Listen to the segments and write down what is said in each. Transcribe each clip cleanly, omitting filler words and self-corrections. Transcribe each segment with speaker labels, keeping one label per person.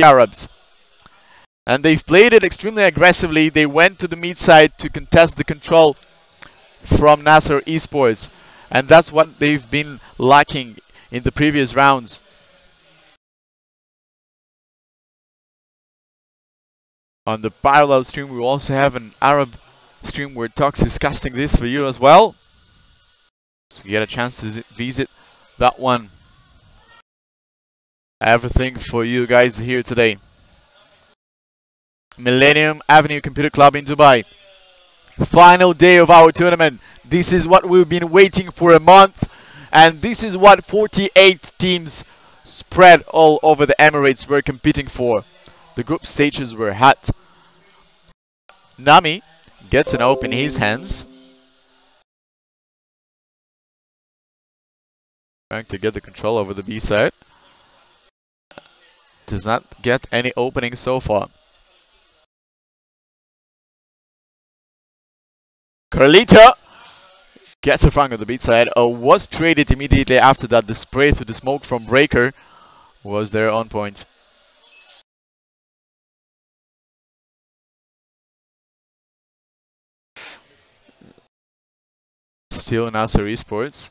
Speaker 1: Arabs. And they've played it extremely aggressively. They went to the mid side to contest the control from Nasser Esports. And that's what they've been lacking in the previous rounds. On the parallel stream, we also have an Arab stream where Tox is casting this for you as well. So you get a chance to visit that one. Everything for you guys here today. Millennium Avenue Computer Club in Dubai. Final day of our tournament. This is what we've been waiting for a month. And this is what 48 teams spread all over the Emirates were competing for. The group stages were hot. Nami gets an open in his hands. Trying to get the control over the B side. Does not get any opening so far. Carlita gets a front on the B side. Was traded immediately after that. The spray through the smoke from Breaker was there on point. Still Nasser Esports.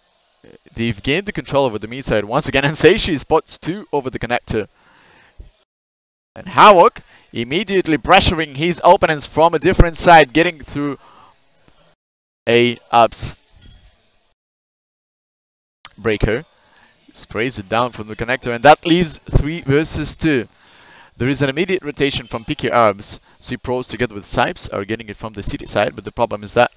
Speaker 1: They've gained the control over the mid side once again, and Seishi spots 2 over the connector. And Havoc immediately pressuring his opponents from a different side, getting through A ups. Breaker sprays it down from the connector, and that leaves 3 versus 2. There is an immediate rotation from PK Arabs. C-Pros together with Sipes are getting it from the city side, but the problem is that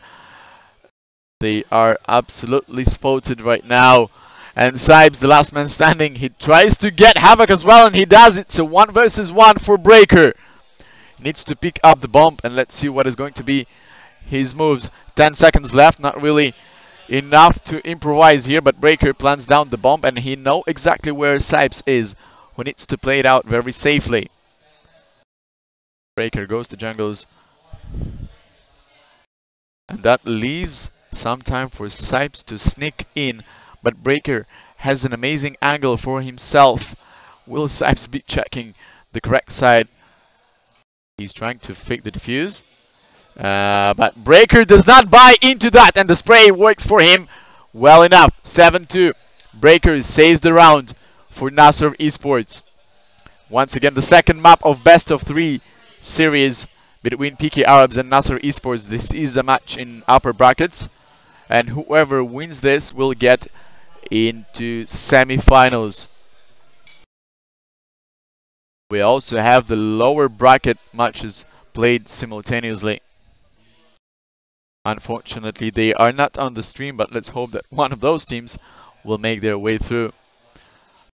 Speaker 1: they are absolutely spotted right now. And Sipes, the last man standing, he tries to get Havoc as well, and he does it. So 1 versus 1 for Breaker. Needs to pick up the bomb, and let's see what is going to be his moves. 10 seconds left, not really enough to improvise here, but Breaker plants down the bomb, and he knows exactly where Sipes is, who needs to play it out very safely. Breaker goes to jungles, and that leaves some time for Sipes to sneak in, but Breaker has an amazing angle for himself. Will Sipes be checking the correct side? He's trying to fake the defuse, but Breaker does not buy into that, and the spray works for him well enough. 7-2. Breaker saves the round for Nasser Esports. Once again, the second map of best of 3 series between PK Arabs and Nasser Esports. This is a match in upper brackets, and whoever wins this will get into semi-finals. We also have the lower bracket matches played simultaneously. Unfortunately, they are not on the stream, but let's hope that one of those teams will make their way through.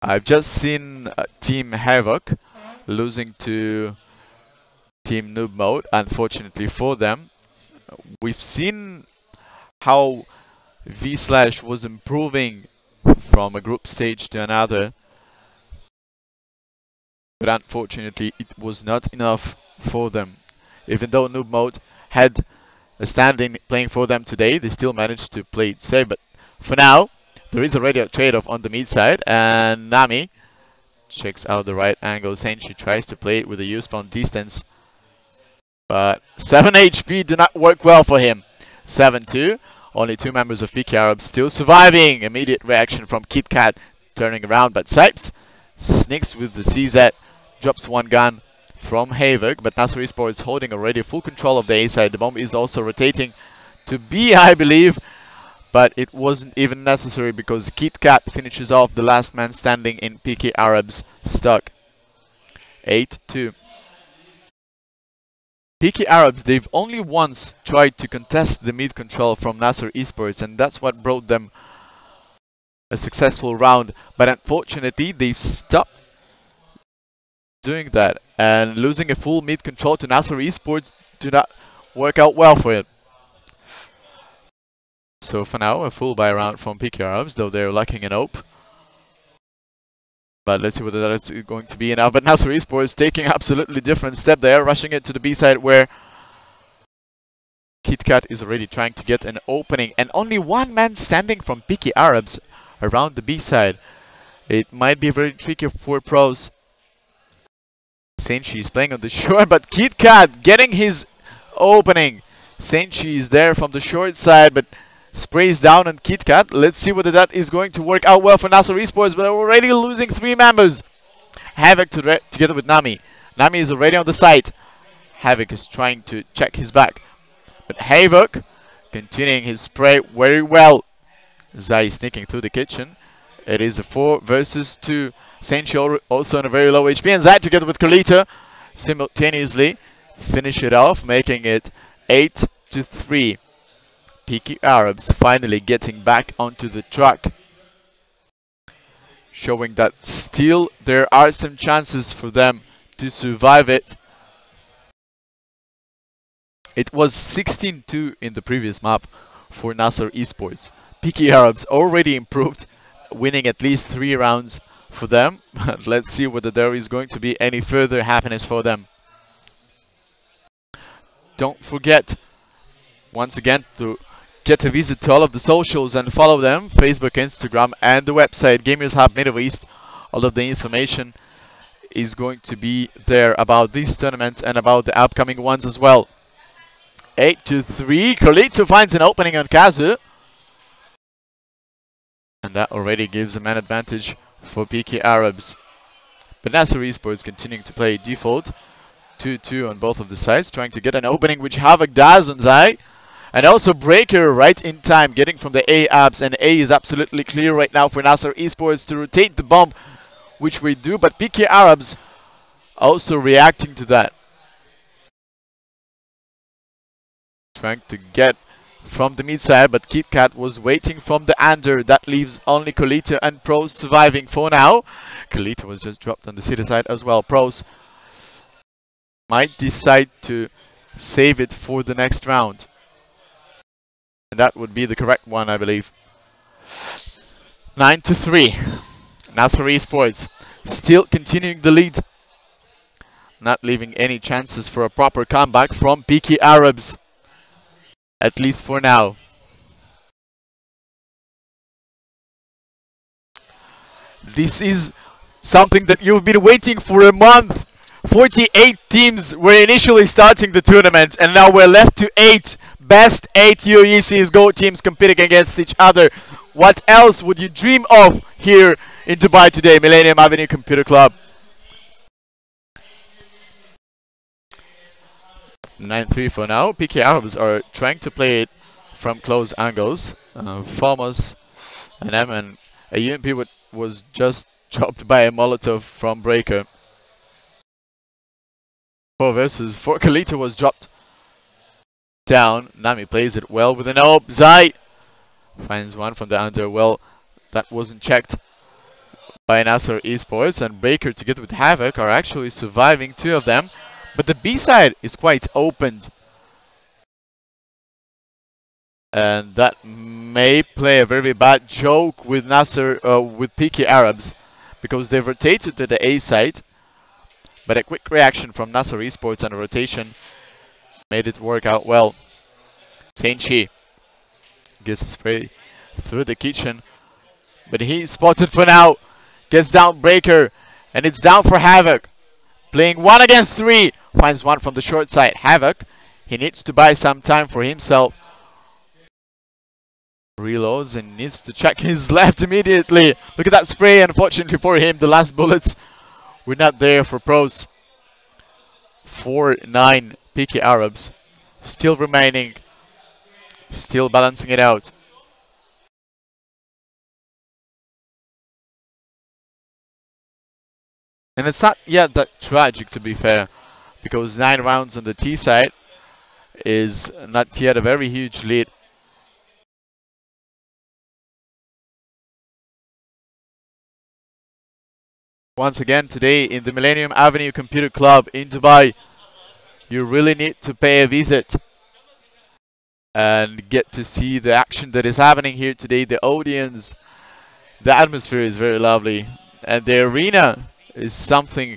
Speaker 1: I've just seen Team Havoc losing to Team Noob Mode, unfortunately for them. We've seen how V Slash was improving from a group stage to another, but unfortunately it was not enough for them. Even though Noob Mode had a stand-in playing for them today, they still managed to play it safe. But for now, there is already a trade-off on the mid side, and Nami checks out the right angle, saying she tries to play it with a U-spawn distance, but 7 HP do not work well for him. 7-2. Only 2 members of PK Arab still surviving. Immediate reaction from KitKat turning around, but Sipes sneaks with the CZ, drops 1 gun from Havoc, but Nasser Esports holding already full control of the A side. The bomb is also rotating to B, I believe, but it wasn't even necessary because KitKat finishes off the last man standing in PK Arabs stock. 8-2. PK Arabs, they've only once tried to contest the mid control from Nasser Esports, and that's what brought them a successful round. But unfortunately, they've stopped doing that, and losing a full mid control to Nasser Esports do not work out well for it. So for now, a full buy round from PK Arabs, though they're lacking an AWP. But let's see whether that is going to be enough. But Nasser Esports taking absolutely different step there, rushing it to the B side where KitKat is already trying to get an opening. And only 1 man standing from PK Arabs around the B side. It might be very tricky for pros Senshi is playing on the short, but KitKat getting his opening. Senshi is there from the short side, but sprays down on KitKat. Let's see whether that is going to work out well for Nasser Esports, but they're already losing 3 members. Havoc together with Nami. Nami is already on the site. Havoc is trying to check his back, but Havoc continuing his spray very well. Zai sneaking through the kitchen. It is a 4 versus 2. Senshi also on a very low HP, and Zai together with Kalita simultaneously finish it off, making it 8-3. PK Arabs finally getting back onto the track, showing that still there are some chances for them to survive it. It was 16-2 in the previous map for Nasser Esports. PK Arabs already improved, winning at least 3 rounds for them. Let's see whether there is going to be any further happiness for them. Don't forget, once again, to get a visit to all of the socials and follow them: Facebook, Instagram, and the website Gamers Hub Middle East. All of the information is going to be there about these tournaments and about the upcoming ones as well. 8-3. Carlito finds an opening on Kazu, and that already gives a man advantage for PK Arabs. But Nasser Esports continuing to play default 2-2 on both of the sides, trying to get an opening, which Havoc does on Zai. And also Breaker right in time, getting from the A abs, and A is absolutely clear right now for Nasser Esports to rotate the bomb, which we do, but PK Arabs also reacting to that. Trying to get from the mid side, but KitKat was waiting from the under. That leaves only Kolita and Pros surviving for now. Kolita was just dropped on the city side as well. Pros might decide to save it for the next round. And that would be the correct one, I believe. 9-3. Nasser Esports still continuing the lead. Not leaving any chances for a proper comeback from PK Arabs, at least for now. This is something that you've been waiting for a month. 48 teams were initially starting the tournament, and now we're left to 8. Best 8 UAE CSGO teams competing against each other. What else would you dream of here in Dubai today, Millennium Avenue Computer Club? 9-3 for now. PK Arabs are trying to play it from close angles. Farmers and Omen. A UMP was just chopped by a Molotov from Breaker. 4 versus 4. Kalita was dropped down. Nami plays it well with an AWP. Zai finds one from the under. Well, that wasn't checked by Nasser Esports, and Breaker together with Havoc are actually surviving 2 of them. But the B side is quite opened, and that may play a very bad joke with with PK Arabs, because they've rotated to the A side. But a quick reaction from Nasser Esports and a rotation made it work out well. Senshi gets a spray through the kitchen, but he's spotted for now. Gets down Breaker, and it's down for Havoc. Playing 1 against 3. Finds one from the short side. Havoc, he needs to buy some time for himself. Reloads and needs to check his left immediately. Look at that spray. Unfortunately for him, the last bullets were not there for Pros. 4-9 PK Arabs. Still remaining. Still balancing it out. And it's not yet that tragic, to be fair, because 9 rounds on the T side is not yet a very huge lead. Once again today in the Millennium Avenue Computer Club in Dubai, you really need to pay a visit and get to see the action that is happening here today. The audience, the atmosphere is very lovely, and the arena is something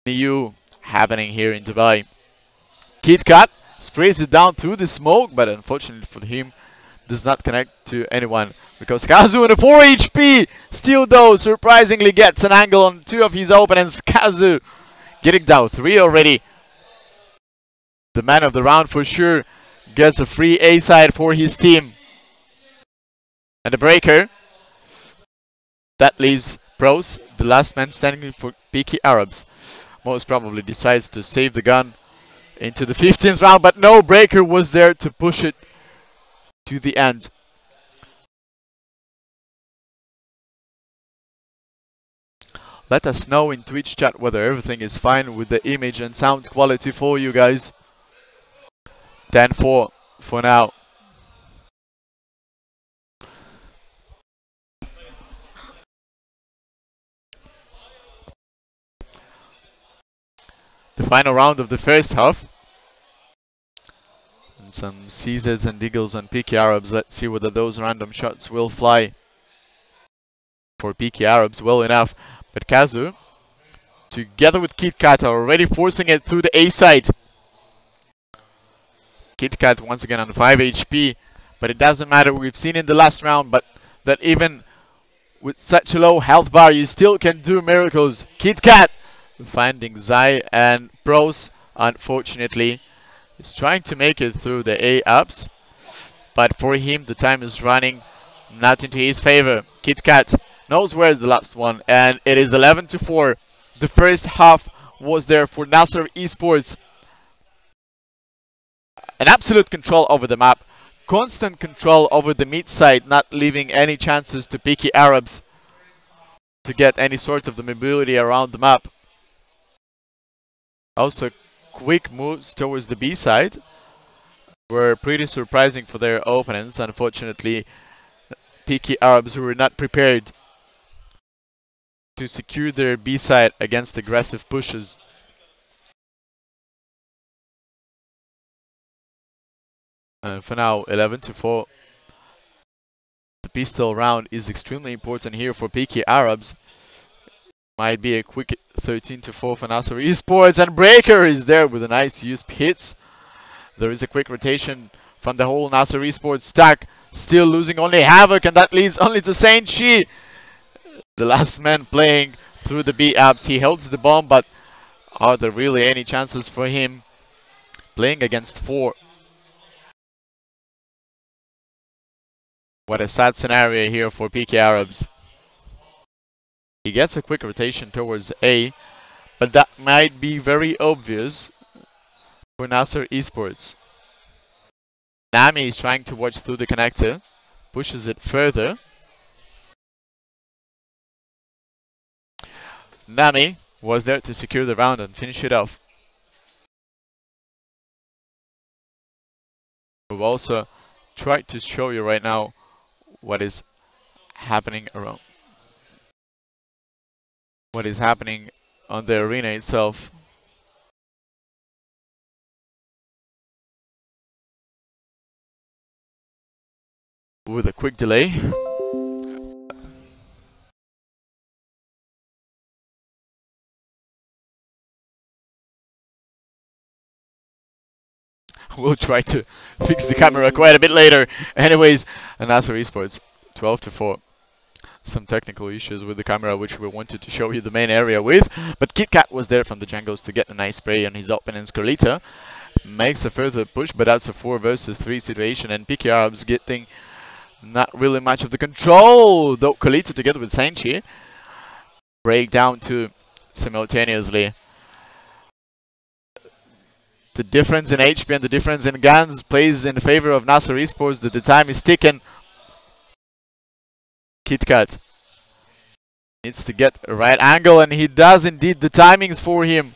Speaker 1: new happening here in Dubai. KitKat sprays it down through the smoke, but unfortunately for him, does not connect to anyone, because Kazu in a 4 HP still though surprisingly gets an angle on 2 of his opponents. Kazu getting down 3 already. The man of the round for sure gets a free A side for his team. And the breaker. That leaves Pros, the last man standing for Peaky Arabs. Most probably decides to save the gun into the 15th round, but no, breaker was there to push it to the end. Let us know in Twitch chat whether everything is fine with the image and sound quality for you guys. 10-4 for now. The final round of the first half. And some CZs and Deagles on Peaky Arabs. Let's see whether those random shots will fly for Peaky Arabs well enough. But Kazu, together with KitKat, are already forcing it through the A side. KitKat once again on 5 HP, but it doesn't matter. We've seen in the last round, but that even with such a low health bar, you still can do miracles. KitKat finding Zai, and Pros, unfortunately, is trying to make it through the A ups, but for him the time is running not into his favor. KitKat knows where's the last one, and it is 11-4. The first half was there for Nasser Esports. An absolute control over the map, constant control over the mid side, not leaving any chances to Peaky Arabs to get any sort of the mobility around the map. Also, quick moves towards the B side were pretty surprising for their opponents. Unfortunately, Peaky Arabs were not prepared to secure their B side against aggressive pushes. For now, 11-4. The pistol round is extremely important here for Peaky Arabs. Might be a quick 13-4 for Nasser Esports, and Breaker is there with a nice use hits. There is a quick rotation from the whole Nasser Esports stack, still losing only Havoc, and that leads only to Saint Chi. The last man playing through the B apps. He holds the bomb, but are there really any chances for him playing against 4? What a sad scenario here for Peaky Arabs. He gets a quick rotation towards A, but that might be very obvious for Nasser Esports. Nami is trying to watch through the connector, pushes it further. Nami was there to secure the round and finish it off. We've also tried to show you right now what is happening around. What is happening on the arena itself. With a quick delay. We'll try to fix the camera quite a bit later. Anyways, Nasser Esports, 12-4. Some technical issues with the camera, which we wanted to show you the main area with, but KitKat was there from the jungles to get a nice spray on his opponent's Carlita. Makes a further push, but that's a 4 versus 3 situation, and Peaky Arabs getting not really much of the control, though Carlita together with Sanchi break down 2 simultaneously. The difference in HP and the difference in guns plays in favor of Nasser Esports. The time is ticking. KitKat needs to get a right angle, and he does indeed. The timings for him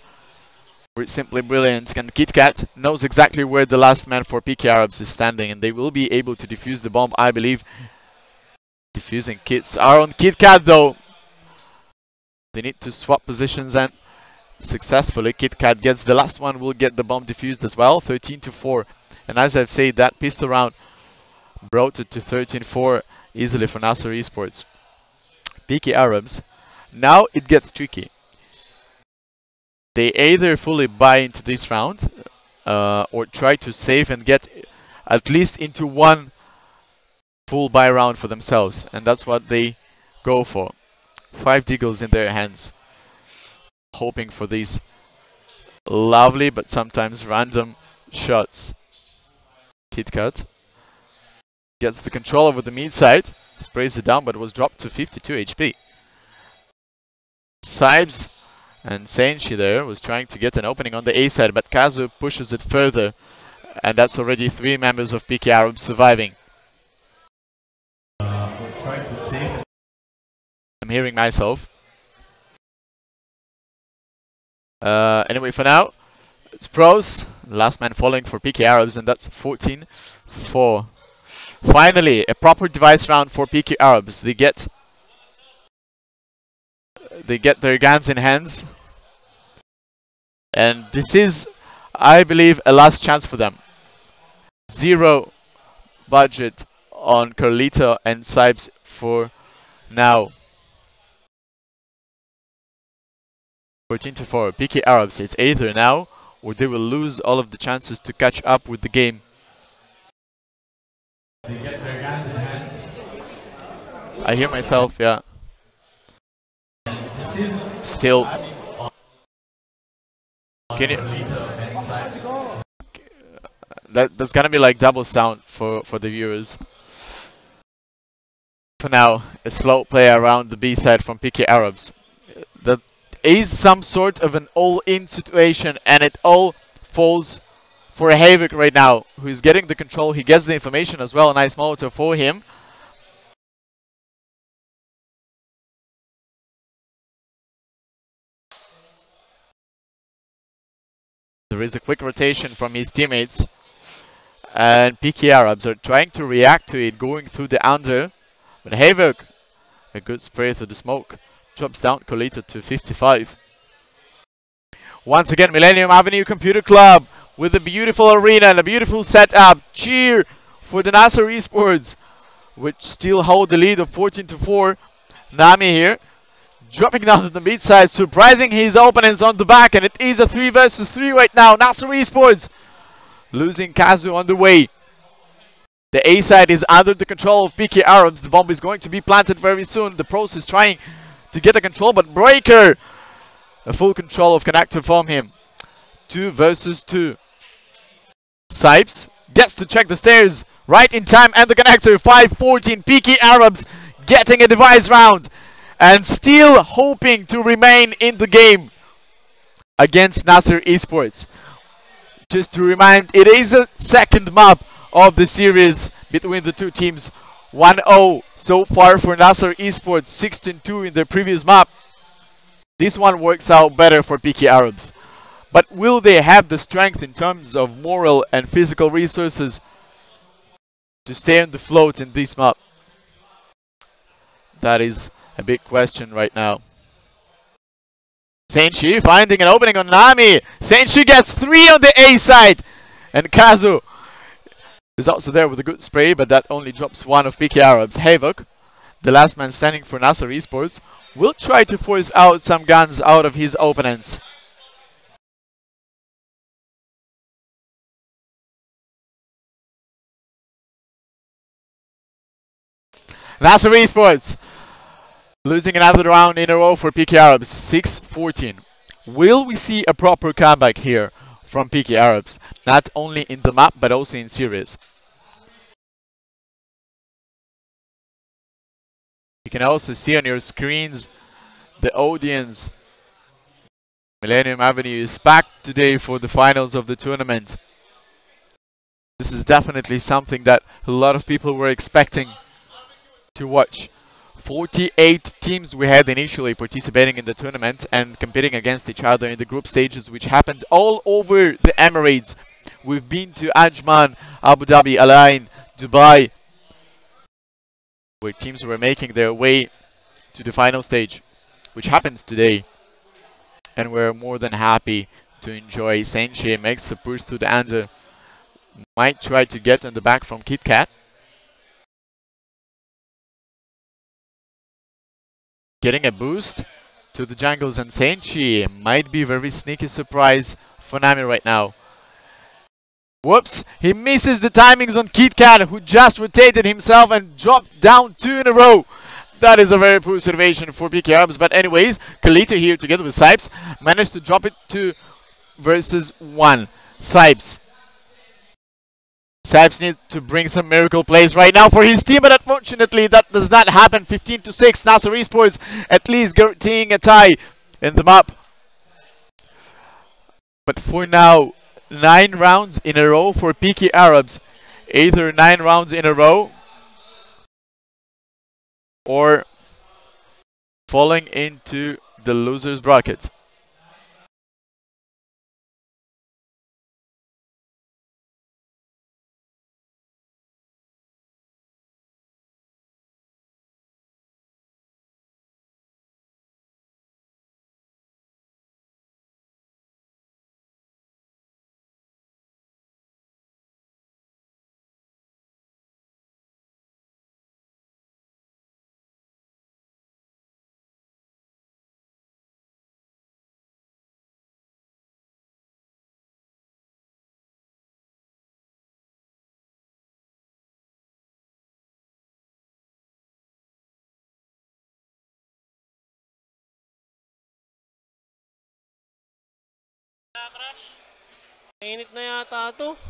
Speaker 1: were simply brilliant, and KitKat knows exactly where the last man for Peaky Arabs is standing, and they will be able to defuse the bomb, I believe. Defusing kits are on KitKat though. They need to swap positions, and successfully KitKat gets the last one, will get the bomb defused as well. 13-4, and as I've said, that pistol round brought it to 13-4 easily for Nasser Esports. Peaky Arabs, now it gets tricky. They either fully buy into this round or try to save and get at least into one full buy round for themselves, and that's what they go for. 5 deagles in their hands, hoping for this Lovely, but sometimes random shots. KitKat gets the control over the mid side, sprays it down, but was dropped to 52 HP. Sibes and Senshi there was trying to get an opening on the A side, but Kazu pushes it further, and that's already 3 members of PK Arabs surviving. I'm hearing myself. Anyway, for now, it's pros. Last man falling for PK Arabs, and that's 14-4. Finally, a proper device round for PK Arabs. They get their guns in hands, and this is, I believe, a last chance for them. 0 budget on Carlito and Sibes for now. 14-4. PK Arabs, it's either now or they will lose all of the chances to catch up with the game. They get their guns in hands. I hear myself, yeah. Still. Can you? That's gonna be like double sound for the viewers. For now, a slow play around the B side from PK Arabs. That is some sort of an all-in situation, and it all falls for Havoc right now, who is getting the control. He gets the information as well. A nice Molotov for him. There is a quick rotation from his teammates, and PK Arabs are trying to react to it, going through the under. But Havoc, a good spray through the smoke, drops down Colita to 55. Once again, Millennium Avenue Computer Club with a beautiful arena and a beautiful setup. Cheer for the Nasser Esports, which still hold the lead of 14-4. Nami here, dropping down to the mid side, surprising his opponents on the back, and it is a 3 versus 3 right now. Nasser Esports losing Kazu on the way. The A side is under the control of PK Arabs. The bomb is going to be planted very soon. The pros is trying to get the control, but Breaker, a full control of connector from him. 2 versus 2. Sipes gets to check the stairs right in time, and the connector. 5-14. PK Arabs getting a device round and still hoping to remain in the game against Nasser Esports. Just to remind, it is a second map of the series between the two teams. 1-0 so far for Nasser Esports, 16-2 in their previous map. This one works out better for PK Arabs. But will they have the strength in terms of moral and physical resources to stay on the float in this map? That is a big question right now. Senshi finding an opening on Nami. Senshi gets 3 on the A side. And Kazu is also there with a good spray, but that only drops 1 of PK Arabs. Havoc, the last man standing for Nasser Esports, will try to force out some guns out of his opponents. Nasser Esports losing another round in a row for PK Arabs, 6-14. Will we see a proper comeback here from PK Arabs, not only in the map but also in series? You can also see on your screens the audience. Millennium Avenue is packed today for the finals of the tournament. This is definitely something that a lot of people were expecting to watch. 48 teams we had initially participating in the tournament and competing against each other in the group stages, which happened all over the Emirates. We've been to Ajman, Abu Dhabi, Al Ain, Dubai, where teams were making their way to the final stage, which happens today. And we're more than happy to enjoy. Senshi makes a push through the under. Might try to get on the back from KitKat. Getting a boost to the jungles, and Senshi might be a very sneaky surprise for Nami right now. Whoops, he misses the timings on KitKat, who just rotated himself and dropped down 2 in a row. That is a very poor observation for PK Arabs, but anyways, Kalita here together with Sipes managed to drop it to versus 1. Sipes. Sipes needs to bring some miracle plays right now for his team, but unfortunately that does not happen. 15-6. Nasser Esports at least guaranteeing a tie in the map. But for now, 9 rounds in a row for Peaky Arabs. Either 9 rounds in a row or falling into the loser's bracket.
Speaker 2: Mainit na yata to.